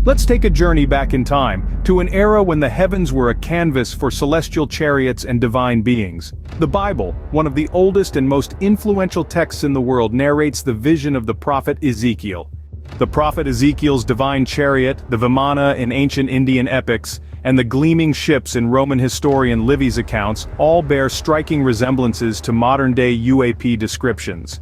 Let's take a journey back in time, to an era when the heavens were a canvas for celestial chariots and divine beings. The Bible, one of the oldest and most influential texts in the world, narrates the vision of the prophet Ezekiel. The prophet Ezekiel's divine chariot, the Vimana in ancient Indian epics, and the gleaming ships in Roman historian Livy's accounts all bear striking resemblances to modern-day UAP descriptions.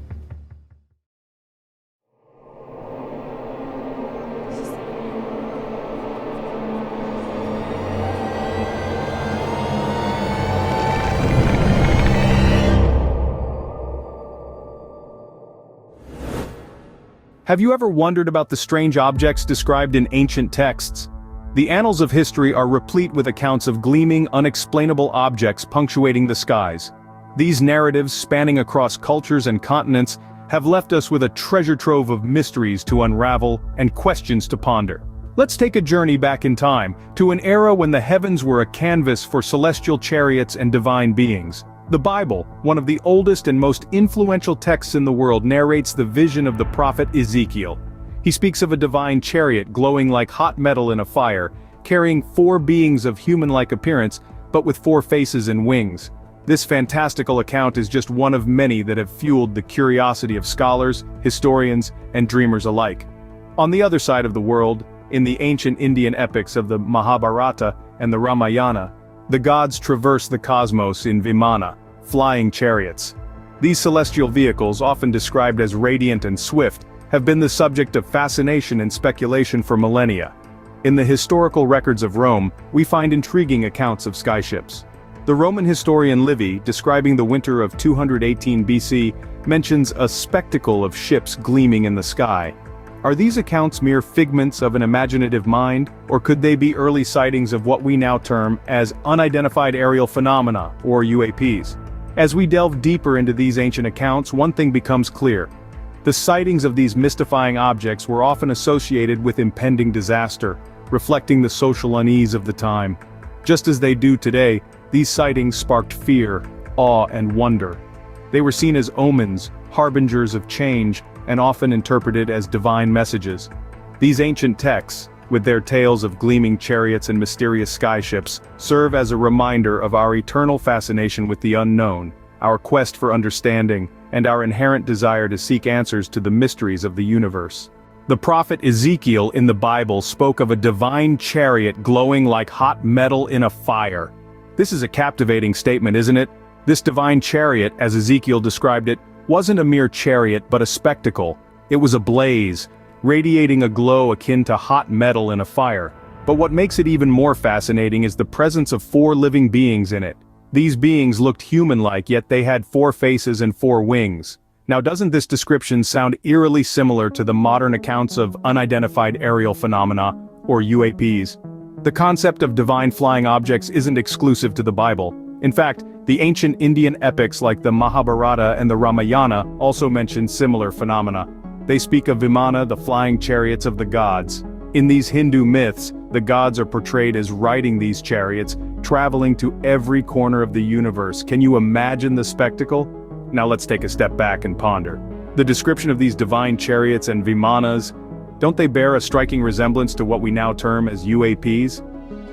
Have you ever wondered about the strange objects described in ancient texts? The annals of history are replete with accounts of gleaming, unexplainable objects punctuating the skies. These narratives, spanning across cultures and continents, have left us with a treasure trove of mysteries to unravel and questions to ponder. Let's take a journey back in time, to an era when the heavens were a canvas for celestial chariots and divine beings. The Bible, one of the oldest and most influential texts in the world, narrates the vision of the prophet Ezekiel. He speaks of a divine chariot glowing like hot metal in a fire, carrying 4 beings of human-like appearance, but with 4 faces and wings. This fantastical account is just one of many that have fueled the curiosity of scholars, historians, and dreamers alike. On the other side of the world, in the ancient Indian epics of the Mahabharata and the Ramayana, the gods traverse the cosmos in Vimana, flying chariots. These celestial vehicles, often described as radiant and swift, have been the subject of fascination and speculation for millennia. In the historical records of Rome, we find intriguing accounts of skyships. The Roman historian Livy, describing the winter of 218 BC, mentions a spectacle of ships gleaming in the sky. Are these accounts mere figments of an imaginative mind, or could they be early sightings of what we now term as unidentified aerial phenomena, or UAPs? As we delve deeper into these ancient accounts, one thing becomes clear. The sightings of these mystifying objects were often associated with impending disaster, reflecting the social unease of the time. Just as they do today, these sightings sparked fear, awe, and wonder. They were seen as omens, harbingers of change, and often interpreted as divine messages. These ancient texts, with their tales of gleaming chariots and mysterious skyships, serve as a reminder of our eternal fascination with the unknown, our quest for understanding, and our inherent desire to seek answers to the mysteries of the universe. The prophet Ezekiel in the Bible spoke of a divine chariot glowing like hot metal in a fire. This is a captivating statement, isn't it? This divine chariot, as Ezekiel described it, wasn't a mere chariot but a spectacle. It was ablaze, radiating a glow akin to hot metal in a fire. But what makes it even more fascinating is the presence of 4 living beings in it. These beings looked human-like, yet they had 4 faces and 4 wings. Now, doesn't this description sound eerily similar to the modern accounts of unidentified aerial phenomena, or UAPs? The concept of divine flying objects isn't exclusive to the Bible. In fact, the ancient Indian epics like the Mahabharata and the Ramayana also mention similar phenomena. They speak of Vimana, the flying chariots of the gods. In these Hindu myths, the gods are portrayed as riding these chariots, traveling to every corner of the universe. Can you imagine the spectacle? Now let's take a step back and ponder. The description of these divine chariots and Vimanas, don't they bear a striking resemblance to what we now term as UAPs?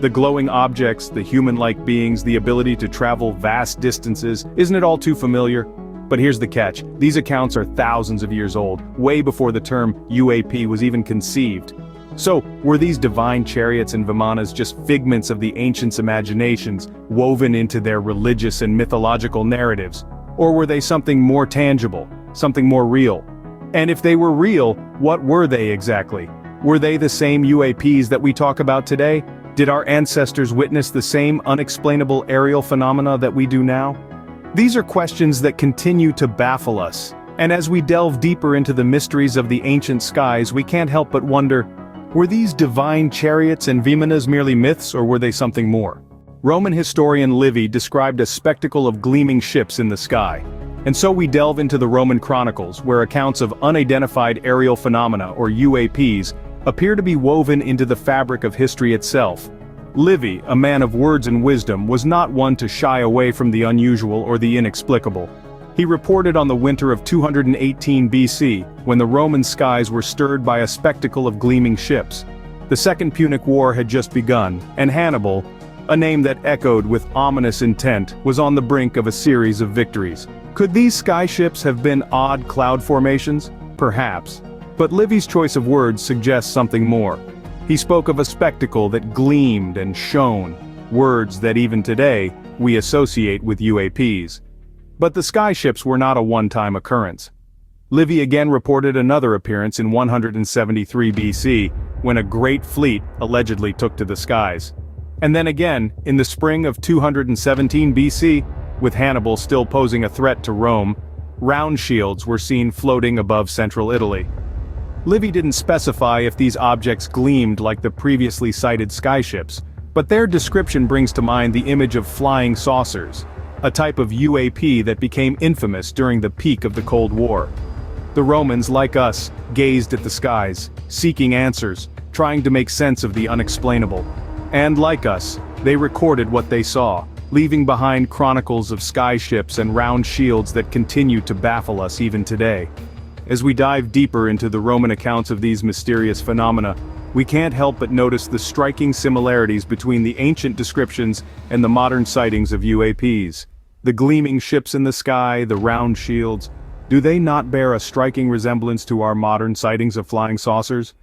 The glowing objects, the human-like beings, the ability to travel vast distances, isn't it all too familiar? But here's the catch, these accounts are thousands of years old, way before the term UAP was even conceived. So, were these divine chariots and Vimanas just figments of the ancients' imaginations, woven into their religious and mythological narratives? Or were they something more tangible, something more real? And if they were real, what were they exactly? Were they the same UAPs that we talk about today? Did our ancestors witness the same unexplainable aerial phenomena that we do now? These are questions that continue to baffle us, and as we delve deeper into the mysteries of the ancient skies, we can't help but wonder, were these divine chariots and Vimanas merely myths, or were they something more? Roman historian Livy described a spectacle of gleaming ships in the sky. And so we delve into the Roman Chronicles, where accounts of unidentified aerial phenomena, or UAPs, appear to be woven into the fabric of history itself. Livy, a man of words and wisdom, was not one to shy away from the unusual or the inexplicable. He reported on the winter of 218 BC, when the Roman skies were stirred by a spectacle of gleaming ships. The Second Punic War had just begun, and Hannibal, a name that echoed with ominous intent, was on the brink of a series of victories. Could these skyships have been odd cloud formations? Perhaps. But Livy's choice of words suggests something more. He spoke of a spectacle that gleamed and shone, words that even today, we associate with UAPs. But the skyships were not a one-time occurrence. Livy again reported another appearance in 173 BC, when a great fleet allegedly took to the skies. And then again, in the spring of 217 BC, with Hannibal still posing a threat to Rome, round shields were seen floating above central Italy. Livy didn't specify if these objects gleamed like the previously sighted skyships, but their description brings to mind the image of flying saucers, a type of UAP that became infamous during the peak of the Cold War. The Romans, like us, gazed at the skies, seeking answers, trying to make sense of the unexplainable. And like us, they recorded what they saw, leaving behind chronicles of skyships and round shields that continue to baffle us even today. As we dive deeper into the Roman accounts of these mysterious phenomena, we can't help but notice the striking similarities between the ancient descriptions and the modern sightings of UAPs. The gleaming ships in the sky, the round shields, do they not bear a striking resemblance to our modern sightings of flying saucers?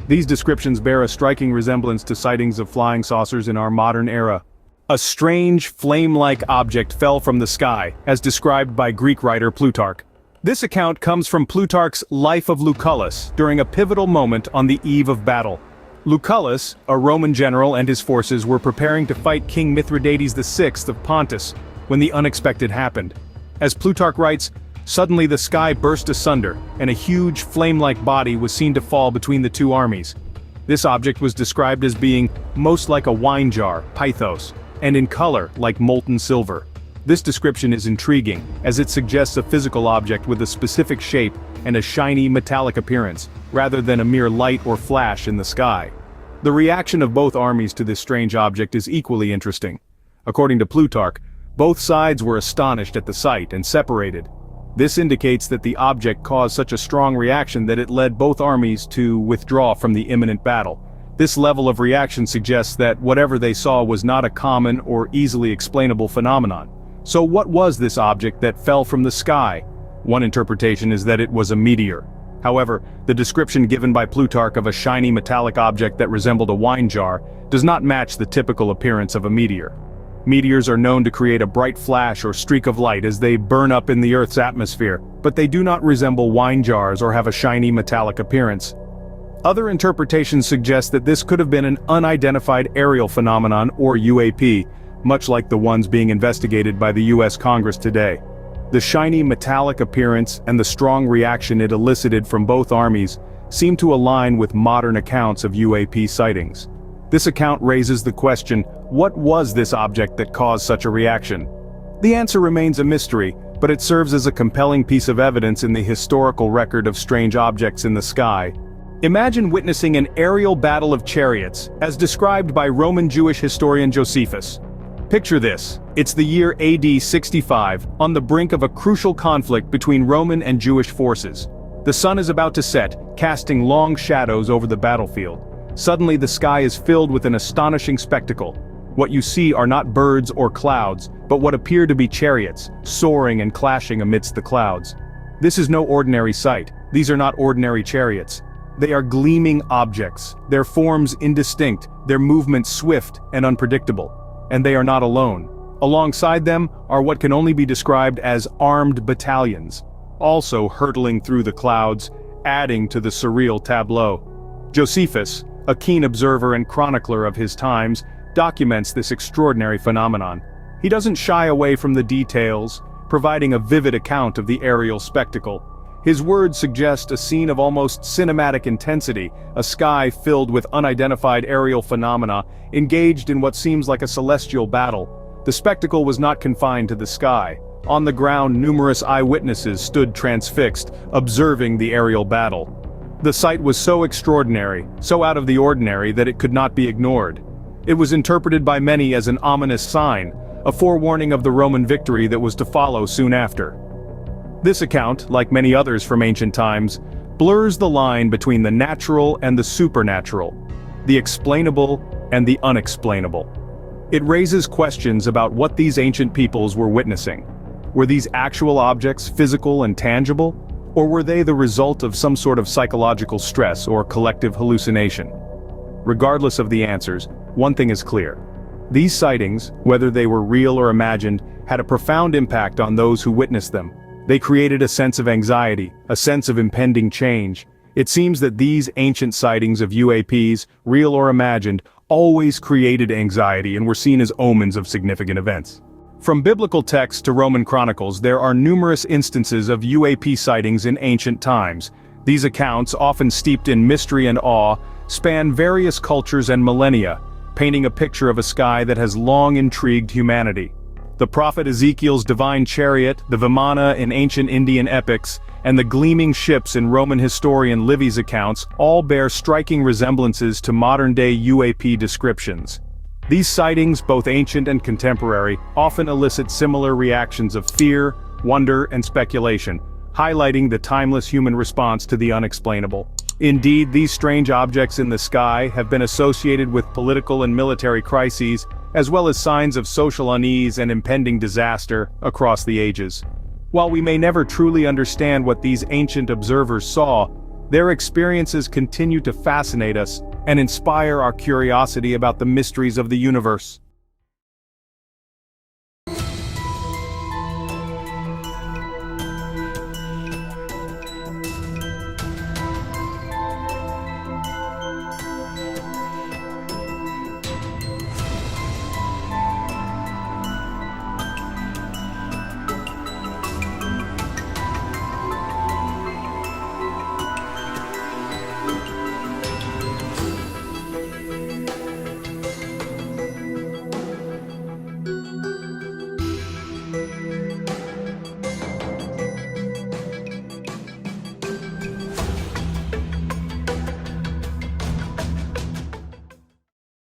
These descriptions bear a striking resemblance to sightings of flying saucers in our modern era. A strange, flame-like object fell from the sky, as described by Greek writer Plutarch. This account comes from Plutarch's Life of Lucullus, during a pivotal moment on the eve of battle. Lucullus, a Roman general, and his forces were preparing to fight King Mithridates VI of Pontus, when the unexpected happened. As Plutarch writes, suddenly the sky burst asunder, and a huge flame-like body was seen to fall between the two armies. This object was described as being most like a wine jar, pythos, and in color like molten silver. This description is intriguing, as it suggests a physical object with a specific shape and a shiny metallic appearance, rather than a mere light or flash in the sky. The reaction of both armies to this strange object is equally interesting. According to Plutarch, both sides were astonished at the sight and separated. This indicates that the object caused such a strong reaction that it led both armies to withdraw from the imminent battle. This level of reaction suggests that whatever they saw was not a common or easily explainable phenomenon. So what was this object that fell from the sky? One interpretation is that it was a meteor. However, the description given by Plutarch of a shiny metallic object that resembled a wine jar does not match the typical appearance of a meteor. Meteors are known to create a bright flash or streak of light as they burn up in the Earth's atmosphere, but they do not resemble wine jars or have a shiny metallic appearance. Other interpretations suggest that this could have been an unidentified aerial phenomenon or UAP, much like the ones being investigated by the US Congress today. The shiny metallic appearance and the strong reaction it elicited from both armies seem to align with modern accounts of UAP sightings. This account raises the question, what was this object that caused such a reaction? The answer remains a mystery, but it serves as a compelling piece of evidence in the historical record of strange objects in the sky. Imagine witnessing an aerial battle of chariots, as described by Roman Jewish historian Josephus. Picture this, it's the year AD 65, on the brink of a crucial conflict between Roman and Jewish forces. The sun is about to set, casting long shadows over the battlefield. Suddenly the sky is filled with an astonishing spectacle. What you see are not birds or clouds, but what appear to be chariots, soaring and clashing amidst the clouds. This is no ordinary sight. These are not ordinary chariots. They are gleaming objects, their forms indistinct, their movements swift and unpredictable. And they are not alone. Alongside them are what can only be described as armed battalions, also hurtling through the clouds, adding to the surreal tableau. Josephus, a keen observer and chronicler of his times, documents this extraordinary phenomenon. He doesn't shy away from the details, providing a vivid account of the aerial spectacle. His words suggest a scene of almost cinematic intensity, a sky filled with unidentified aerial phenomena, engaged in what seems like a celestial battle. The spectacle was not confined to the sky. On the ground, numerous eyewitnesses stood transfixed, observing the aerial battle. The sight was so extraordinary, so out of the ordinary that it could not be ignored. It was interpreted by many as an ominous sign, a forewarning of the Roman victory that was to follow soon after. This account, like many others from ancient times, blurs the line between the natural and the supernatural, the explainable and the unexplainable. It raises questions about what these ancient peoples were witnessing. Were these actual objects physical and tangible, or were they the result of some sort of psychological stress or collective hallucination? Regardless of the answers, one thing is clear. These sightings, whether they were real or imagined, had a profound impact on those who witnessed them. They created a sense of anxiety, a sense of impending change. It seems that these ancient sightings of UAPs, real or imagined, always created anxiety and were seen as omens of significant events. From biblical texts to Roman chronicles, there are numerous instances of UAP sightings in ancient times. These accounts, often steeped in mystery and awe, span various cultures and millennia, painting a picture of a sky that has long intrigued humanity. The prophet Ezekiel's divine chariot, the Vimana in ancient Indian epics, and the gleaming ships in Roman historian Livy's accounts all bear striking resemblances to modern-day UAP descriptions. These sightings, both ancient and contemporary, often elicit similar reactions of fear, wonder, and speculation, highlighting the timeless human response to the unexplainable. Indeed, these strange objects in the sky have been associated with political and military crises, as well as signs of social unease and impending disaster across the ages. While we may never truly understand what these ancient observers saw, their experiences continue to fascinate us and inspire our curiosity about the mysteries of the universe.